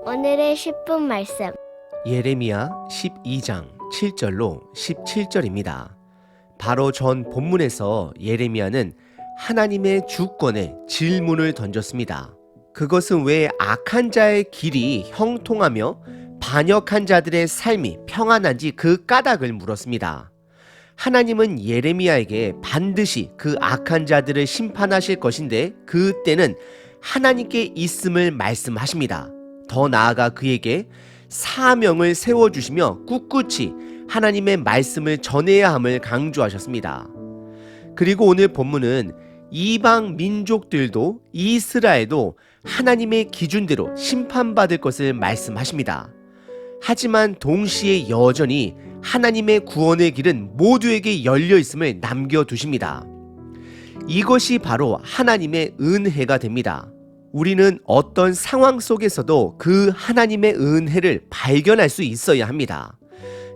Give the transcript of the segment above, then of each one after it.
오늘의 10분 말씀. 예레미야 12장 7절로 17절입니다. 바로 전 본문에서 예레미야는 하나님의 주권에 질문을 던졌습니다. 그것은 왜 악한 자의 길이 형통하며 반역한 자들의 삶이 평안한지 그 까닭을 물었습니다. 하나님은 예레미야에게 반드시 그 악한 자들을 심판하실 것인데 그때는 하나님께 있음을 말씀하십니다. 더 나아가 그에게 사명을 세워주시며 꿋꿋이 하나님의 말씀을 전해야 함을 강조하셨습니다. 그리고 오늘 본문은 이방 민족들도 이스라엘도 하나님의 기준대로 심판받을 것을 말씀하십니다. 하지만 동시에 여전히 하나님의 구원의 길은 모두에게 열려 있음을 남겨두십니다. 이것이 바로 하나님의 은혜가 됩니다. 우리는 어떤 상황 속에서도 그 하나님의 은혜를 발견할 수 있어야 합니다.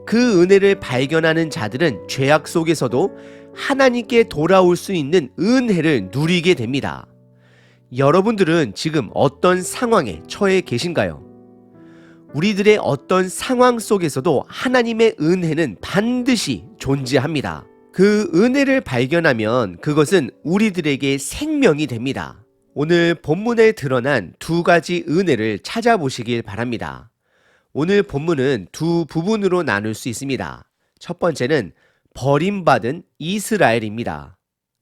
그 은혜를 발견하는 자들은 죄악 속에서도 하나님께 돌아올 수 있는 은혜를 누리게 됩니다. 여러분들은 지금 어떤 상황에 처해 계신가요? 우리들의 어떤 상황 속에서도 하나님의 은혜는 반드시 존재합니다. 그 은혜를 발견하면 그것은 우리들에게 생명이 됩니다. 오늘 본문에 드러난 두 가지 은혜를 찾아보시길 바랍니다. 오늘 본문은 두 부분으로 나눌 수 있습니다. 첫 번째는 버림받은 이스라엘입니다.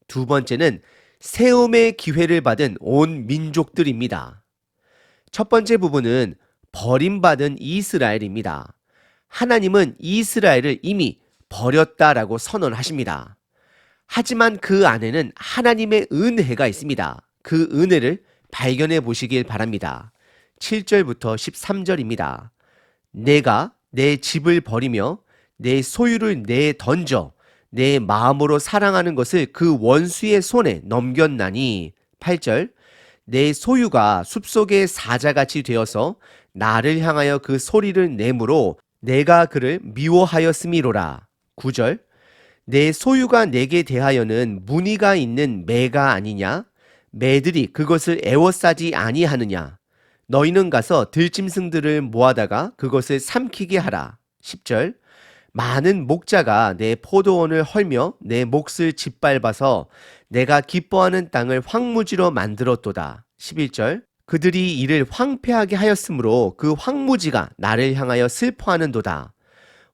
두 번째는 세움의 기회를 받은 온 민족들입니다. 첫 번째 부분은 버림받은 이스라엘입니다. 하나님은 이스라엘을 이미 버렸다라고 선언하십니다. 하지만 그 안에는 하나님의 은혜가 있습니다. 그 은혜를 발견해 보시길 바랍니다. 7절부터 13절입니다. 내가 내 집을 버리며 내 소유를 내던져 내 마음으로 사랑하는 것을 그 원수의 손에 넘겼나니 8절 내 소유가 숲속의 사자같이 되어서 나를 향하여 그 소리를 내므로 내가 그를 미워하였음이로라. 9절 내 소유가 내게 대하여는 무늬가 있는 매가 아니냐? 매들이 그것을 애워싸지 아니하느냐? 너희는 가서 들짐승들을 모아다가 그것을 삼키게 하라. 10절 많은 목자가 내 포도원을 헐며 내 몫을 짓밟아서 내가 기뻐하는 땅을 황무지로 만들었도다. 11절 그들이 이를 황폐하게 하였으므로 그 황무지가 나를 향하여 슬퍼하는도다.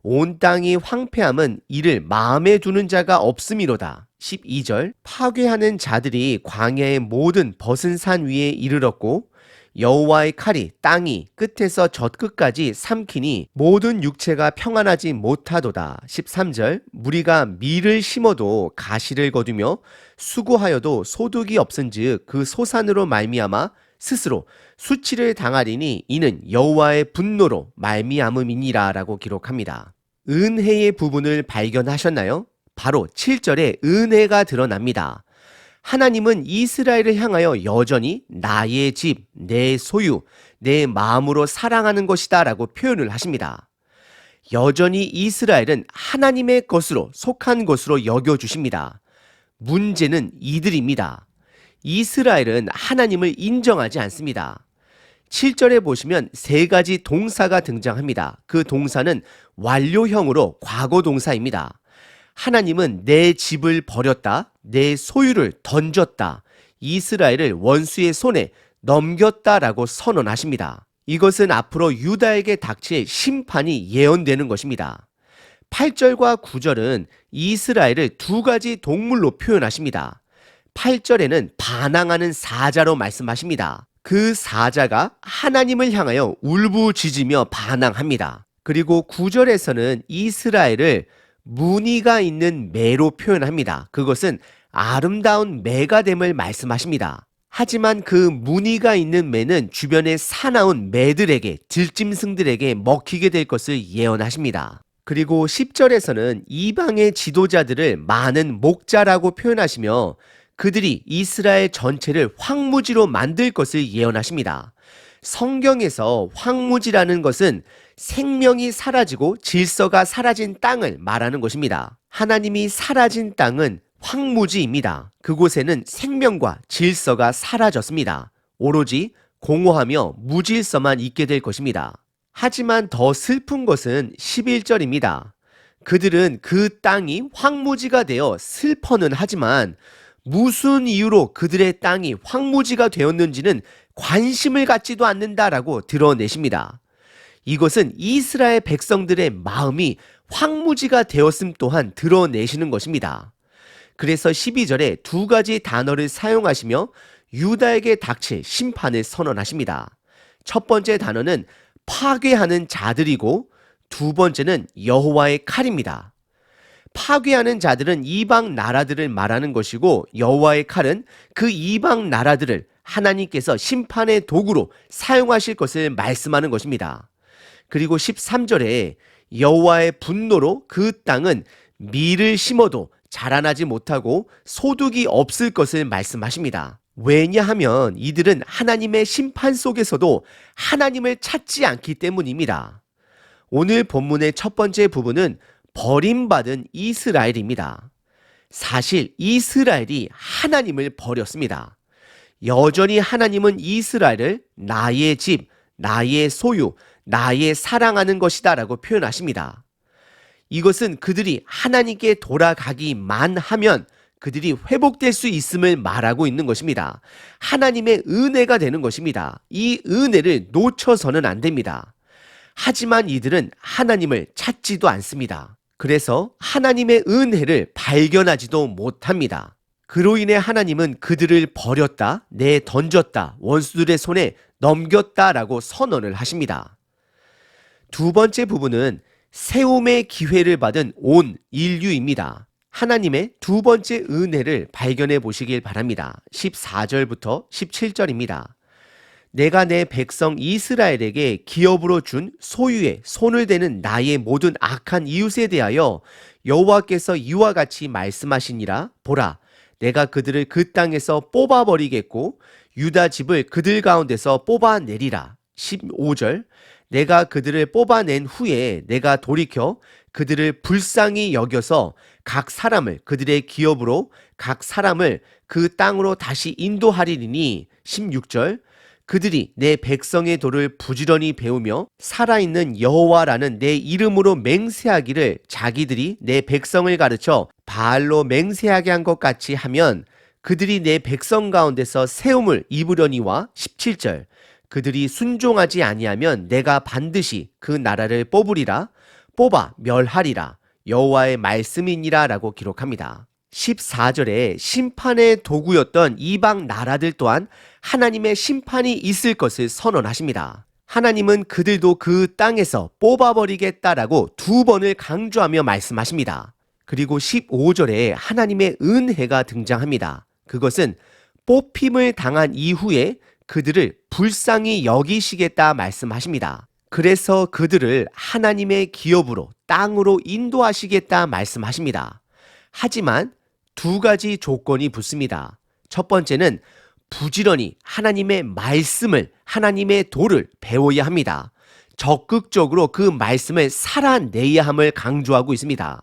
온 땅이 황폐함은 이를 마음에 두는 자가 없음이로다. 12절 파괴하는 자들이 광야의 모든 벗은 산 위에 이르렀고 여호와의 칼이 땅이 끝에서 저 끝까지 삼키니 모든 육체가 평안하지 못하도다. 13절 무리가 밀을 심어도 가시를 거두며 수고하여도 소득이 없은즉 그 소산으로 말미암아 스스로 수치를 당하리니 이는 여호와의 분노로 말미암음이니라 라고 기록합니다. 은혜의 부분을 발견하셨나요? 바로 7절에 은혜가 드러납니다. 하나님은 이스라엘을 향하여 여전히 나의 집, 내 소유, 내 마음으로 사랑하는 것이다 라고 표현을 하십니다. 여전히 이스라엘은 하나님의 것으로 속한 것으로 여겨주십니다. 문제는 이들입니다. 이스라엘은 하나님을 인정하지 않습니다. 7절에 보시면 세 가지 동사가 등장합니다. 그 동사는 완료형으로 과거 동사입니다. 하나님은 내 집을 버렸다, 내 소유를 던졌다, 이스라엘을 원수의 손에 넘겼다라고 선언하십니다. 이것은 앞으로 유다에게 닥칠 심판이 예언되는 것입니다. 8절과 9절은 이스라엘을 두 가지 동물로 표현하십니다. 8절에는 반항하는 사자로 말씀하십니다. 그 사자가 하나님을 향하여 울부짖으며 반항합니다. 그리고 9절에서는 이스라엘을 무늬가 있는 매로 표현합니다. 그것은 아름다운 매가 됨을 말씀하십니다. 하지만 그 무늬가 있는 매는 주변의 사나운 매들에게, 들짐승들에게 먹히게 될 것을 예언하십니다. 그리고 10절에서는 이방의 지도자들을 많은 목자라고 표현하시며 그들이 이스라엘 전체를 황무지로 만들 것을 예언하십니다. 성경에서 황무지라는 것은 생명이 사라지고 질서가 사라진 땅을 말하는 것입니다. 하나님이 사라진 땅은 황무지입니다. 그곳에는 생명과 질서가 사라졌습니다. 오로지 공허하며 무질서만 있게 될 것입니다. 하지만 더 슬픈 것은 11절입니다. 그들은 그 땅이 황무지가 되어 슬퍼는 하지만 무슨 이유로 그들의 땅이 황무지가 되었는지는 관심을 갖지도 않는다라고 드러내십니다. 이것은 이스라엘 백성들의 마음이 황무지가 되었음 또한 드러내시는 것입니다. 그래서 12절에 두 가지 단어를 사용하시며 유다에게 닥칠 심판을 선언하십니다. 첫 번째 단어는 파괴하는 자들이고 두 번째는 여호와의 칼입니다. 파괴하는 자들은 이방 나라들을 말하는 것이고 여호와의 칼은 그 이방 나라들을 하나님께서 심판의 도구로 사용하실 것을 말씀하는 것입니다. 그리고 13절에 여호와의 분노로 그 땅은 밀을 심어도 자라나지 못하고 소득이 없을 것을 말씀하십니다. 왜냐하면 이들은 하나님의 심판 속에서도 하나님을 찾지 않기 때문입니다. 오늘 본문의 첫 번째 부분은 버림받은 이스라엘입니다. 사실 이스라엘이 하나님을 버렸습니다. 여전히 하나님은 이스라엘을 나의 집, 나의 소유, 나의 사랑하는 것이다 라고 표현하십니다. 이것은 그들이 하나님께 돌아가기만 하면 그들이 회복될 수 있음을 말하고 있는 것입니다. 하나님의 은혜가 되는 것입니다. 이 은혜를 놓쳐서는 안 됩니다. 하지만 이들은 하나님을 찾지도 않습니다. 그래서 하나님의 은혜를 발견하지도 못합니다. 그로 인해 하나님은 그들을 버렸다, 내던졌다, 원수들의 손에 넘겼다라고 선언을 하십니다. 두 번째 부분은 세움의 기회를 받은 온 인류입니다. 하나님의 두 번째 은혜를 발견해 보시길 바랍니다. 14절부터 17절입니다. 내가 내 백성 이스라엘에게 기업으로 준 소유에 손을 대는 나의 모든 악한 이웃에 대하여 여호와께서 이와 같이 말씀하시니라. 보라, 내가 그들을 그 땅에서 뽑아버리겠고 유다 집을 그들 가운데서 뽑아내리라. 15절, 내가 그들을 뽑아낸 후에 내가 돌이켜 그들을 불쌍히 여겨서 각 사람을 그들의 기업으로 각 사람을 그 땅으로 다시 인도하리니. 16절, 그들이 내 백성의 도를 부지런히 배우며 살아있는 여호와라는 내 이름으로 맹세하기를 자기들이 내 백성을 가르쳐 바알로 맹세하게 한 것 같이 하면 그들이 내 백성 가운데서 세움을 입으려니와. 17절, 그들이 순종하지 아니하면 내가 반드시 그 나라를 뽑으리라. 뽑아 멸하리라. 여호와의 말씀이니라 라고 기록합니다. 14절에 심판의 도구였던 이방 나라들 또한 하나님의 심판이 있을 것을 선언하십니다. 하나님은 그들도 그 땅에서 뽑아버리겠다라고 두 번을 강조하며 말씀하십니다. 그리고 15절에 하나님의 은혜가 등장합니다. 그것은 뽑힘을 당한 이후에 그들을 불쌍히 여기시겠다 말씀하십니다. 그래서 그들을 하나님의 기업으로 땅으로 인도하시겠다 말씀하십니다. 하지만 두 가지 조건이 붙습니다. 첫 번째는 부지런히 하나님의 말씀을, 하나님의 도를 배워야 합니다. 적극적으로 그 말씀을 살아내야 함을 강조하고 있습니다.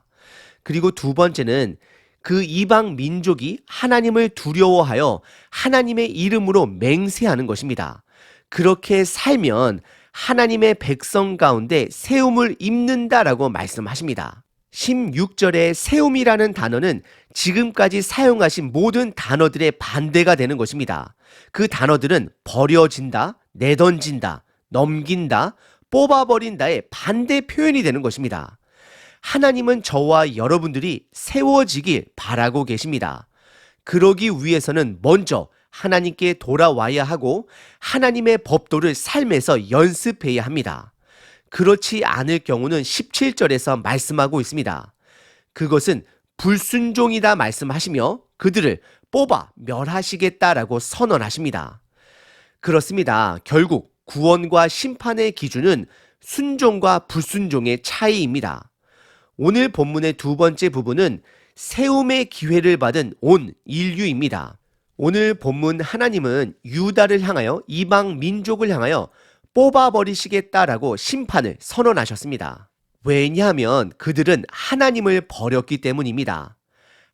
그리고 두 번째는 그 이방 민족이 하나님을 두려워하여 하나님의 이름으로 맹세하는 것입니다. 그렇게 살면 하나님의 백성 가운데 세움을 입는다라고 말씀하십니다. 16절의 세움이라는 단어는 지금까지 사용하신 모든 단어들의 반대가 되는 것입니다. 그 단어들은 버려진다, 내던진다, 넘긴다, 뽑아버린다의 반대 표현이 되는 것입니다. 하나님은 저와 여러분들이 세워지길 바라고 계십니다. 그러기 위해서는 먼저 하나님께 돌아와야 하고 하나님의 법도를 삶에서 연습해야 합니다. 그렇지 않을 경우는 17절에서 말씀하고 있습니다. 그것은 불순종이다 말씀하시며 그들을 뽑아 멸하시겠다라고 선언하십니다. 그렇습니다. 결국 구원과 심판의 기준은 순종과 불순종의 차이입니다. 오늘 본문의 두 번째 부분은 세움의 기회를 받은 온 인류입니다. 오늘 본문 하나님은 유다를 향하여 이방 민족을 향하여 뽑아버리시겠다라고 심판을 선언하셨습니다. 왜냐하면 그들은 하나님을 버렸기 때문입니다.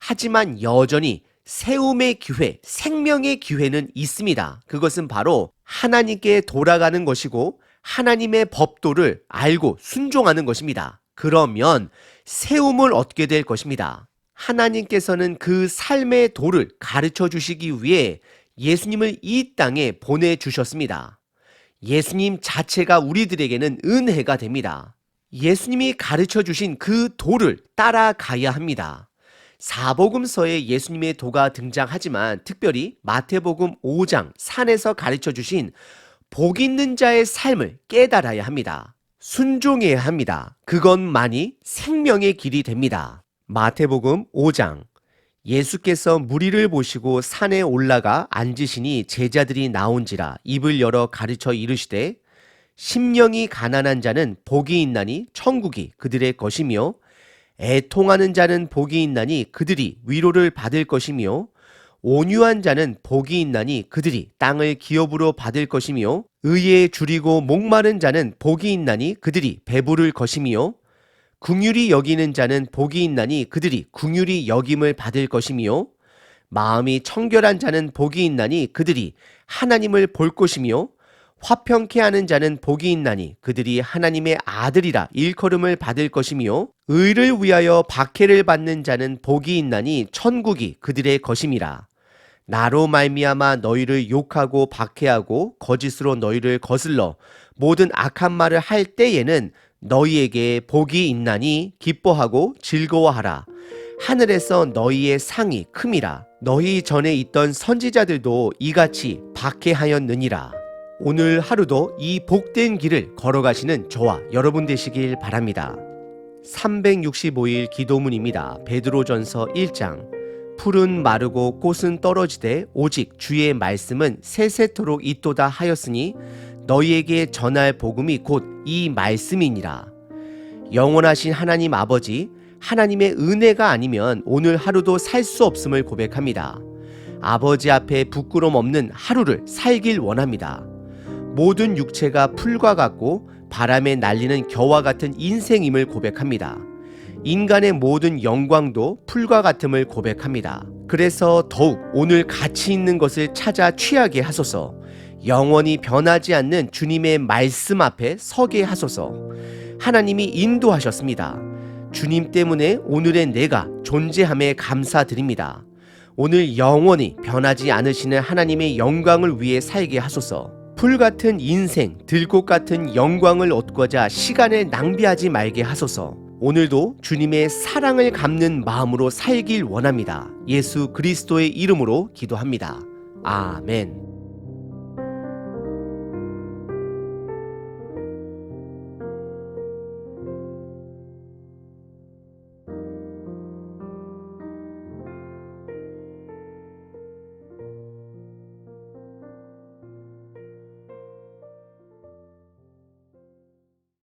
하지만 여전히 세움의 기회, 생명의 기회는 있습니다. 그것은 바로 하나님께 돌아가는 것이고 하나님의 법도를 알고 순종하는 것입니다. 그러면 세움을 얻게 될 것입니다. 하나님께서는 그 삶의 도를 가르쳐 주시기 위해 예수님을 이 땅에 보내주셨습니다. 예수님 자체가 우리들에게는 은혜가 됩니다. 예수님이 가르쳐 주신 그 도를 따라가야 합니다. 사복음서에 예수님의 도가 등장하지만 특별히 마태복음 5장 산에서 가르쳐 주신 복 있는 자의 삶을 깨달아야 합니다. 순종해야 합니다. 그것만이 생명의 길이 됩니다. 마태복음 5장 예수께서 무리를 보시고 산에 올라가 앉으시니 제자들이 나온지라 입을 열어 가르쳐 이르시되 심령이 가난한 자는 복이 있나니 천국이 그들의 것이며 애통하는 자는 복이 있나니 그들이 위로를 받을 것이며 온유한 자는 복이 있나니 그들이 땅을 기업으로 받을 것이며 의에 줄이고 목마른 자는 복이 있나니 그들이 배부를 것이며 긍휼히 여기는 자는 복이 있나니 그들이 긍휼히 여김을 받을 것이며 마음이 청결한 자는 복이 있나니 그들이 하나님을 볼 것이며 화평케 하는 자는 복이 있나니 그들이 하나님의 아들이라 일컬음을 받을 것이며 의를 위하여 박해를 받는 자는 복이 있나니 천국이 그들의 것임이라. 나로 말미암아 너희를 욕하고 박해하고 거짓으로 너희를 거슬러 모든 악한 말을 할 때에는 너희에게 복이 있나니 기뻐하고 즐거워하라. 하늘에서 너희의 상이 큼이라. 너희 전에 있던 선지자들도 이같이 박해하였느니라. 오늘 하루도 이 복된 길을 걸어가시는 저와 여러분 되시길 바랍니다. 365일 기도문입니다. 베드로전서 1장 풀은 마르고 꽃은 떨어지되 오직 주의 말씀은 세세토록 있도다 하였으니 너희에게 전할 복음이 곧 이 말씀이니라. 영원하신 하나님 아버지, 하나님의 은혜가 아니면 오늘 하루도 살 수 없음을 고백합니다. 아버지 앞에 부끄럼 없는 하루를 살길 원합니다. 모든 육체가 풀과 같고 바람에 날리는 겨와 같은 인생임을 고백합니다. 인간의 모든 영광도 풀과 같음을 고백합니다. 그래서 더욱 오늘 가치 있는 것을 찾아 취하게 하소서. 영원히 변하지 않는 주님의 말씀 앞에 서게 하소서. 하나님이 인도하셨습니다. 주님 때문에 오늘의 내가 존재함에 감사드립니다. 오늘 영원히 변하지 않으시는 하나님의 영광을 위해 살게 하소서. 풀 같은 인생, 들꽃 같은 영광을 얻고자 시간을 낭비하지 말게 하소서. 오늘도 주님의 사랑을 갚는 마음으로 살길 원합니다. 예수 그리스도의 이름으로 기도합니다. 아멘.